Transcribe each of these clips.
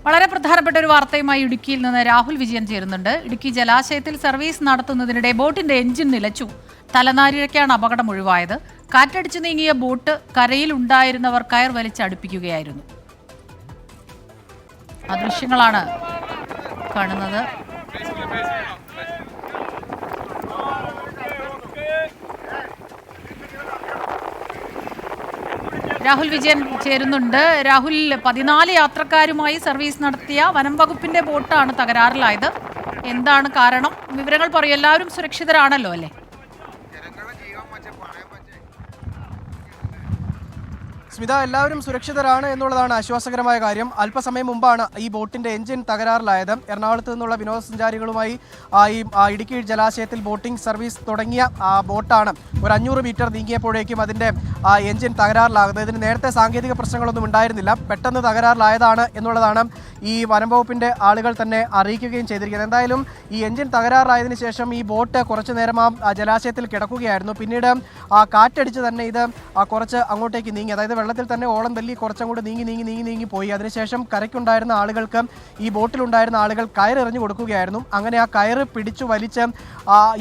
വളരെ പ്രധാനപ്പെട്ട ഒരു വാർത്തയുമായി ഇടുക്കിയിൽ നിന്ന് രാഹുൽ വിജയൻ ചേരുന്നുണ്ട്. ഇടുക്കി ജലാശയത്തിൽ സർവീസ് നടത്തുന്നതിനിടെ ബോട്ടിന്റെ എഞ്ചിൻ നിലച്ചു. തലനാരിഴയ്ക്കാണ് അപകടം ഒഴിവായത്. കാറ്റടിച്ചു നീങ്ങിയ ബോട്ട് കരയിൽ ഉണ്ടായിരുന്നവർ കയർ വലിച്ചടുപ്പിക്കുകയായിരുന്നു. ആ ദൃശ്യങ്ങളാണ് കാണുന്നത്. രാഹുൽ വിജയൻ ചേരുന്നുണ്ട്. രാഹുൽ, 14 യാത്രക്കാരുമായി സർവീസ് നടത്തിയ വനം വകുപ്പിന്റെ ബോട്ടാണ് തകരാറിലായത്. എന്താണ് കാരണം? വിവരങ്ങൾ പറയൂ. എല്ലാവരും സുരക്ഷിതരാണല്ലോ അല്ലേ? സ്മിത, എല്ലാവരും സുരക്ഷിതരാണ് എന്നുള്ളതാണ് ആശ്വാസകരമായ കാര്യം. അല്പസമയം മുമ്പാണ് ഈ ബോട്ടിന്റെ എഞ്ചിൻ തകരാറിലായത്. എറണാകുളത്ത് നിന്നുള്ള വിനോദസഞ്ചാരികളുമായി ഈ ഇടുക്കി ജലാശയത്തിൽ ബോട്ടിംഗ് സർവീസ് തുടങ്ങിയ ബോട്ടാണ് ഒരു 500 മീറ്റർ നീങ്ങിയപ്പോഴേക്കും അതിൻ്റെ എഞ്ചിൻ തകരാറിലാകുന്നത്. ഇതിന് നേരത്തെ സാങ്കേതിക പ്രശ്നങ്ങളൊന്നും ഉണ്ടായിരുന്നില്ല. പെട്ടെന്ന് തകരാറിലായതാണ് എന്നുള്ളതാണ് ഈ വനം വകുപ്പിൻ്റെ ആളുകൾ തന്നെ അറിയിക്കുകയും ചെയ്തിരിക്കുന്നത്. എന്തായാലും ഈ എഞ്ചിൻ തകരാറിലായതിനു ശേഷം ഈ ബോട്ട് കുറച്ചു നേരം ആ ജലാശയത്തിൽ കിടക്കുകയായിരുന്നു. പിന്നീട് കാറ്റടിച്ച് തന്നെ ഇത് കുറച്ച് അങ്ങോട്ടേക്ക് നീങ്ങി, അതായത് വെള്ളത്തിൽ തന്നെ ഓളം തല്ലി കുറച്ചങ്ങോട്ട് നീങ്ങി പോയി. അതിനുശേഷം കരയ്ക്കുണ്ടായിരുന്ന ആളുകൾക്ക്, ഈ ബോട്ടിലുണ്ടായിരുന്ന ആളുകൾ കയറെറിഞ്ഞു കൊടുക്കുകയായിരുന്നു. അങ്ങനെ ആ കയറ് പിടിച്ചു വലിച്ച്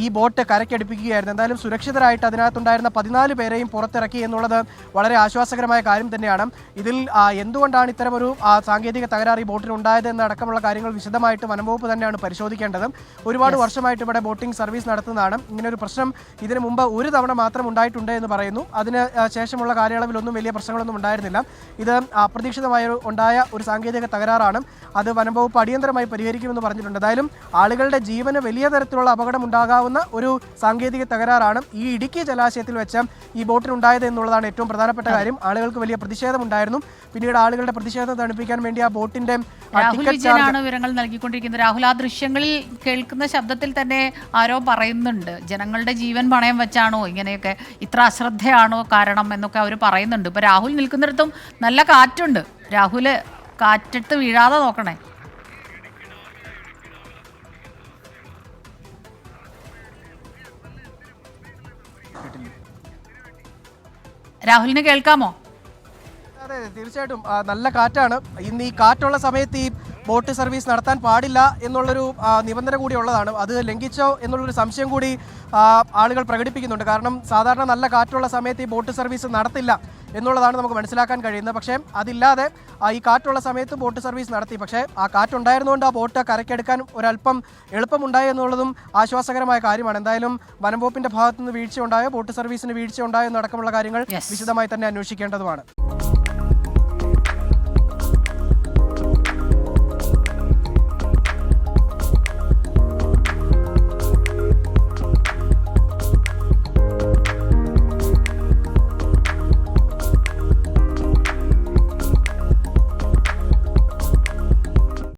ഈ ബോട്ട് കരയ്ക്കടുപ്പിക്കുകയായിരുന്നു. എന്തായാലും സുരക്ഷിതരായിട്ട് അതിനകത്തുണ്ടായിരുന്ന 14 പേരെയും പുറത്തിറക്കി എന്നുള്ളത് വളരെ ആശ്വാസകരമായ കാര്യം തന്നെയാണ്. ഇതിൽ എന്തുകൊണ്ടാണ് ഇത്തരമൊരു സാങ്കേതിക തകരാർ ഈ ബോട്ടിനുണ്ടായത് എന്നടക്കമുള്ള കാര്യങ്ങൾ വിശദമായിട്ട് വനംവകുപ്പ് തന്നെയാണ് പരിശോധിക്കേണ്ടത്. ഒരുപാട് വർഷമായിട്ട് ഇവിടെ ബോട്ടിംഗ് സർവീസ് നടത്തുന്നതാണ്. ഇങ്ങനൊരു പ്രശ്നം ഇതിനു മുമ്പ് ഒരു തവണ മാത്രം ഉണ്ടായിട്ടുണ്ട് എന്ന് പറയുന്നു. അതിന് ശേഷമുള്ള കാലയളവിലൊന്നും വലിയ പ്രശ്നങ്ങളൊന്നും ഉണ്ടായിരുന്നില്ല. ഇത് അപ്രതീക്ഷിതമായ ഉണ്ടായ ഒരു സാങ്കേതിക തകരാറാണ്. അത് വനംവകുപ്പ് അടിയന്തരമായി പരിഹരിക്കുമെന്ന് പറഞ്ഞിട്ടുണ്ട്. എന്തായാലും ആളുകളുടെ ജീവന് വലിയ തരത്തിലുള്ള അപകടം ഉണ്ടാകാവുന്ന ഒരു സാങ്കേതിക തകരാറാണ് ഈ ഇടുക്കി ജലാശയത്തിൽ വെച്ച് ഈ ബോട്ടിനുണ്ടായത് എന്നുള്ളതാണ് ഏറ്റവും പ്രധാനപ്പെട്ട കാര്യം. ആളുകൾക്ക് വലിയ പ്രതിഷേധമുണ്ടായിരുന്നു. പിന്നീട് ആളുകളുടെ പ്രതിഷേധം തണുപ്പിക്കാൻ വേണ്ടി ആ ബോട്ടിന്റെ വിജയനാണ് വിവരങ്ങൾ നൽകിക്കൊണ്ടിരിക്കുന്നത്. രാഹുൽ, ആ ദൃശ്യങ്ങളിൽ കേൾക്കുന്ന ശബ്ദത്തിൽ തന്നെ ആരോ പറയുന്നുണ്ട്, ജനങ്ങളുടെ ജീവൻ പണയം വെച്ചാണോ ഇങ്ങനെയൊക്കെ, ഇത്ര അശ്രദ്ധയാണോ കാരണം എന്നൊക്കെ അവർ പറയുന്നുണ്ട്. ഇപ്പൊ രാഹുൽ നിൽക്കുന്നിടത്തും നല്ല കാറ്റുണ്ട്. രാഹുല് കാറ്റെടുത്ത് വീഴാതെ നോക്കണേ. രാഹുലിന് കേൾക്കാമോ? അതെ, തീർച്ചയായിട്ടും നല്ല കാറ്റാണ്. ഇന്ന് ഈ കാറ്റുള്ള സമയത്ത് ഈ ബോട്ട് സർവീസ് നടത്താൻ പാടില്ല എന്നുള്ളൊരു നിബന്ധന കൂടി ഉള്ളതാണ്. അത് ലംഘിച്ചോ എന്നുള്ളൊരു സംശയം കൂടി ആളുകൾ പ്രകടിപ്പിക്കുന്നുണ്ട്. കാരണം സാധാരണ നല്ല കാറ്റുള്ള സമയത്ത് ഈ ബോട്ട് സർവീസ് നടത്തില്ല എന്നുള്ളതാണ് നമുക്ക് മനസ്സിലാക്കാൻ കഴിയുന്നത്. പക്ഷേ അതില്ലാതെ ഈ കാറ്റുള്ള സമയത്ത് ബോട്ട് സർവീസ് നടത്തി. പക്ഷേ ആ കാറ്റുണ്ടായിരുന്നുകൊണ്ട് ആ ബോട്ട് കരയ്ക്കെടുക്കാൻ ഒരല്പം എളുപ്പമുണ്ടായി എന്നുള്ളതും ആശ്വാസകരമായ കാര്യമാണ്. എന്തായാലും വനം വകുപ്പിന്റെ ഭാഗത്തുനിന്ന് വീഴ്ചയുണ്ടായോ, ബോട്ട് സർവീസിന് വീഴ്ചയുണ്ടായോ എന്നടക്കമുള്ള കാര്യങ്ങൾ വിശദമായി തന്നെ അന്വേഷിക്കേണ്ടതുമാണ്.